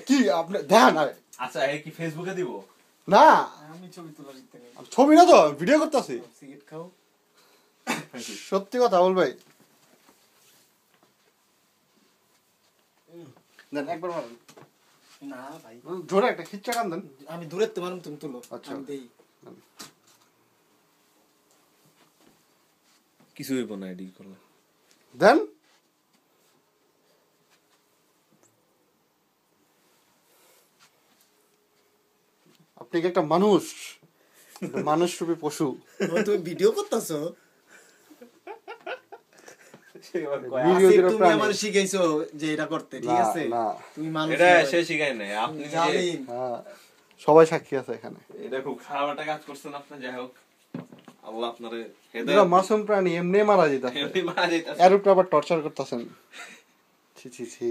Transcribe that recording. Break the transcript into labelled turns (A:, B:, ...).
A: কি আপনি দেখান?
B: আচ্ছা এই কি ফেসবুকে দিব?
A: না
C: আমি ছবি তোলা শিখতে গেছি।
A: ছবি না তো ভিডিও করতেছি।
C: সিগারেট খাও।
A: সত্যি কথা বল ভাই। দেন একবার মারুন।
C: না ভাই
A: জোরে একটা খিচ্চা কান দেন।
C: আমি দূরে তো মারুম, তুমি তুলো।
A: আচ্ছা।
C: আমি দেই।
B: কিছু হইব না এডিট করলে।
A: দেন আপনি কি একটা মানুষ, মানুষ রূপী পশু।
C: তুমি ভিডিও করতেছো? তুমি আমার শিখাইছো যে এটা করতে, ঠিক আছে? তুমি মানুষ,
B: এটা সে শিখায় নাই, আপনি
C: জানেন।
A: সবাই সাক্ষী আছে এখানে।
B: এটা খুব খারাপ একটা কাজ করছেন আপনি। যাই হোক, আল্লাহ আপনারে
A: হেদায়েত। মাসুম প্রাণী এমনি মারা যেতেছে,
B: এমনি মারা যাইতাছে,
A: এর উপর আবার টর্চার করতেছেন। ছি ছি ছি।